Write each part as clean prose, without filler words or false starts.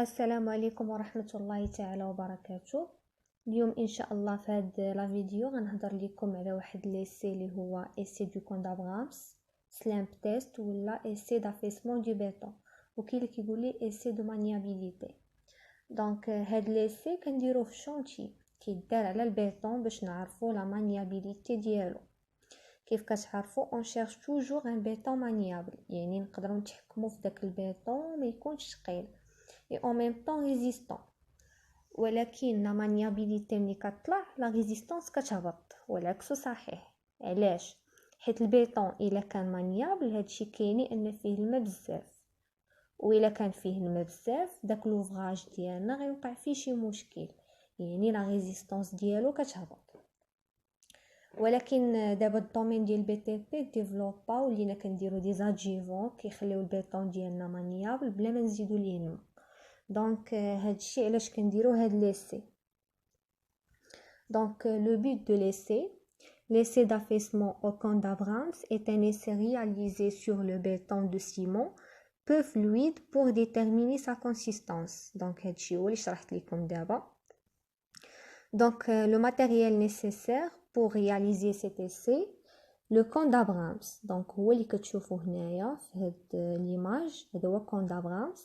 السلام عليكم ورحمة الله تعالى وبركاته. اليوم ان شاء الله في هاد لا فيديو غنهضر لكم على واحد ليسي اللي هو اسي دو كون دافغامس سلامب تيست ولا اسي دافيسمون دو بيتون، وكاين اللي كيقول لي اسي دو مانيابيليتي. دونك هاد ليسي كنديروه في شونتي كيدار على البيتون باش نعرفوا لا مانيابيليتي ديالو. كيف كتعرفوا اون شيرش توجور ان بيتون مانيابل، يعني نقدروا نتحكموا في داك البيتون ما يكونش ثقيل et en même temps résistant. ولكن لا مانيابيليتي ملي كطلع لا ريزيستانس كتهبط، والعكس صحيح. علاش؟ حيت البيتون الا كان مانيابل هادشي كيعني ان فيه الماء بزاف، والا كان فيه الماء بزاف داك لوفراج ديالنا غيوقع فيه شي مشكل، يعني لا ريزيستانس ديالو كتهبط. ولكن دابا الدومين ديال بي تي بي ديفلوبا ولينا كنديرو دي زادجيفون كيخليو البيتون ديالنا مانيابل بلا ما نزيدو ليه الماء. دونك هادشي علاش كنديرو هاد ليسي. Donc le but de l'essai d'affaissement au camp d'Abrams est un essai réalisé sur le béton de ciment peu fluide pour déterminer sa consistance. Donc هادشي هو اللي شرحت لكم دابا. Donc le matériel nécessaire pour réaliser cet essai, le camp d'Abrams. Donc هو اللي كتشوفوا هنايا في هاد ليماج، هذا هو camp d'Abrams.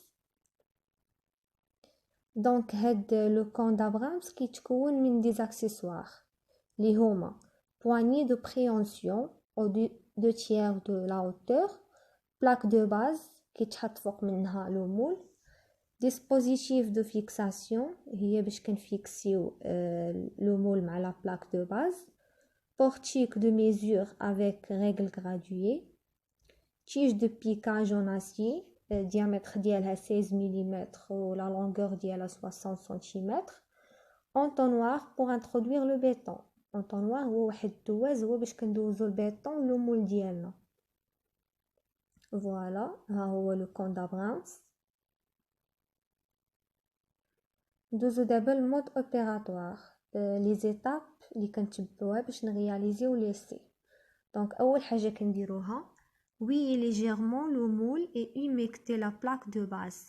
دونك هاد لو كون دافرامس كيتكون من دي زاكسيسوار لي هما بواني دو بريونسيون او دو تيير دو لا هوتور، بلاك دو باز كيتحط فوق منها لو مول، ديسبوزيتيف دو فيكساسيون هي باش كنفيكسيو لو مول مع لا بلاك دو باز، بورتيك دو ميزور افيك ريغل غرادويي، تيج دو بيكاج اون اسيي diamètre ديالها 16 ملم و la longueur ديالها 60 سم، entonnoir pour introduire le béton. entonnoir هو واحد الدواز هو باش كندوزو البيتون لو مول ديالنا. فوالا ها هو لو كون دافرامس. ندوزو دابا المود اوبيراتوار لي زيتاب اللي كنتبعوها باش نرياليزيو ليسي. دونك اول حاجه كنديروها ouiller légèrement le moule et humecter la plaque de base.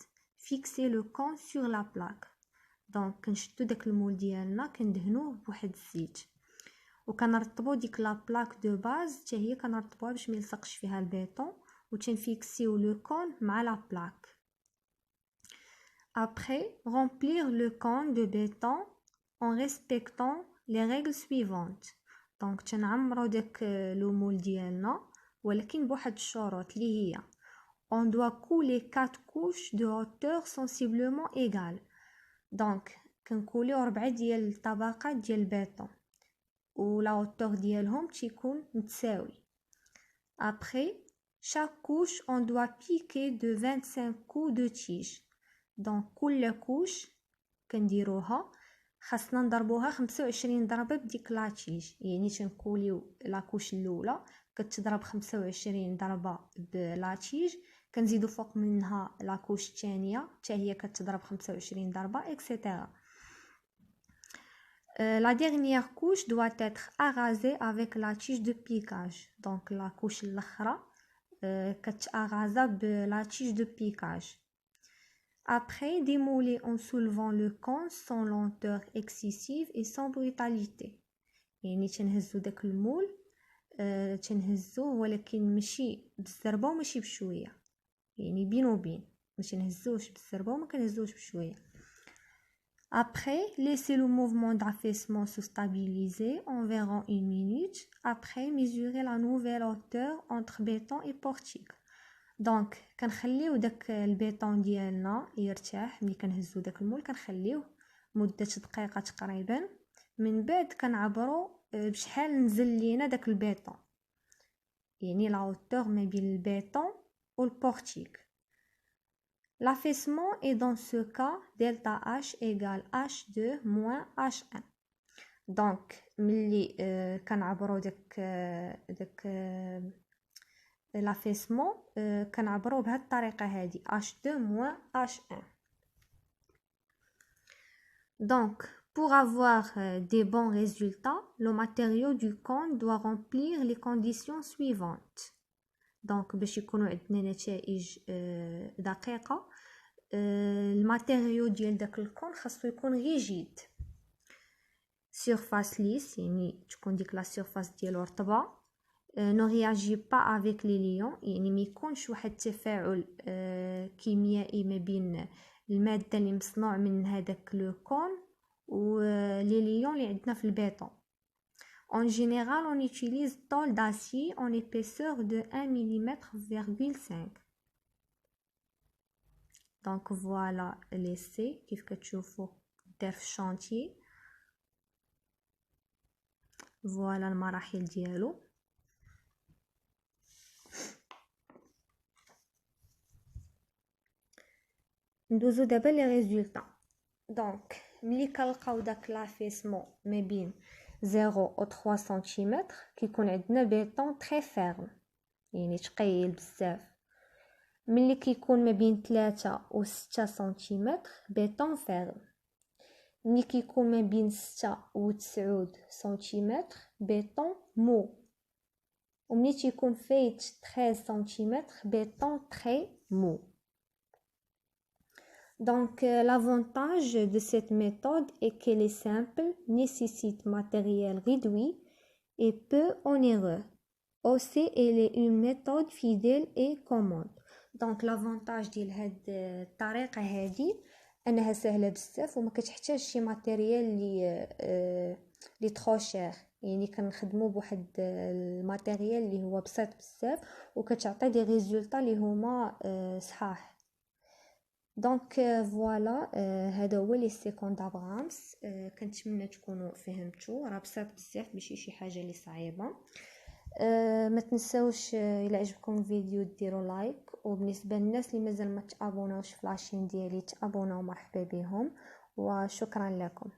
Fixer le camp sur la plaque. Donc كنشدو داك المول ديالنا كندهنوه بواحد الزيت وكنرطبو ديك لا بلاك دو باز حتى هي كنرطبوها باش ما يلصقش فيها البيتون وتنفيكسيو لو كون مع لا بلاك. Après, remplir le camp de béton en respectant les règles suivantes. Donc تنعمرو داك لو مول ديالنا ولكن بواحد الشروط اللي هي on doit couler 4 couches de hauteur sensiblement égales. donc كنكوليو 4 ديال الطبقات ديال البيتون و لا hauteur ديالهم تيكون متساوي. après chaque couche on doit piquer de 25 coups de tige. donc كل كوش كنديروها خاصنا نضربوها 25 ضربه بديك لاتيج، يعني تنكوليو لا كوش الاولى كتضرب 25 ضربه بلاتيج، كنزيدو فوق منها لا كوش الثانيه حتى هي كتضرب 25 ضربه اكسيتيرا. La dernière couche doit être arasée avec la tige de piquage. donc la couche الاخرى كتارازا بلا tige de piquage. Après, démouler en soulevant le camp sans lenteur excessive et sans brutalité. يعني تنهزو داك المول تنهزوه ولكن ماشي بالزربه وماشي بشويه، يعني بين وبين، ما تنهزوش بالزربه وما كنهزوش بشويه. Après, laissez le mouvement d'affaissement se stabiliser environ 1 minute. Après, mesurez la nouvelle hauteur entre béton et portique. دونك كنخليو داك البيتون ديالنا يرتاح ملي كنهزو داك المول، كنخليوه مده دقيقه تقريبا، من بعد كنعبرو بشحال نزل لينا داك البيتون، يعني لا هوتور ما بين البيتون و البورتيك. l'affaissement est dans ce cas delta h égale h2 moins h1. دونك ملي كنعبرو داك l'affaissement كنعبرو بهاد الطريقه هادي h2 moins h1. donc pour avoir des bons résultats, le matériau du camp doit remplir les conditions suivantes. donc باش يكونوا عندنا نتائج دقيقه الماتيريو ديال داك الكون خاصو يكون ريجيد، سيرفاس ليس يعني تكون ديك لا سيرفاس ديالو رطبه، نو رياجي با افيك لي ليون يعني ما يكونش واحد التفاعل كيميائي ما بين الماده اللي مصنوع من هذاك لو كون و لي ليون اللي عندنا في البيطون. En général, on utilise tôle d'acier en épaisseur de 1 mm,5. Donc voilà l'essai كيف كتشوفوا دار في الشانتيي. فوالا المراحل ديالو. ندوزو دابا لي ريزولطا. دونك ملي كنلقاو داك لافيسمون ما بين 0 و 3 سنتيمتر كيكون عندنا بيطون تري فيرم يعني ثقيل بزاف. ملي كيكون ما بين 3 و 6 سنتيمتر بيطون فيرم. ملي كيكون ما بين 6 و 9 سنتيمتر بيطون مو. وملي تيكون فايت 13 سنتيمتر بيطون تري مو. Donc, l'avantage de cette méthode est qu'elle est simple, nécessite matériel réduit et peu onéreux. Aussi, elle est une méthode fidèle et commode. Donc, l'avantage ديال هاد الطريقة هادي أنها سهلة بزاف وما كتحتاج شي ماتيريال لي ترو شير، يعني كنخدمو بواحد الماتيريال اللي هو بسيط بزاف وكتعطي دي ريزولطا اللي هما صحاح. دونك فوالا هذا هو لي سيكون دابغامس. كنتمنى تكونوا فهمتوا، راه بسيط بزاف ماشي شي حاجه اللي صعيبه. ما تنساوش الى عجبكم الفيديو ديروا لايك، وبالنسبه للناس اللي مازال ما تابوناوش في لاشين ديالي تابوناو، مرحبا بهم وشكرا لكم.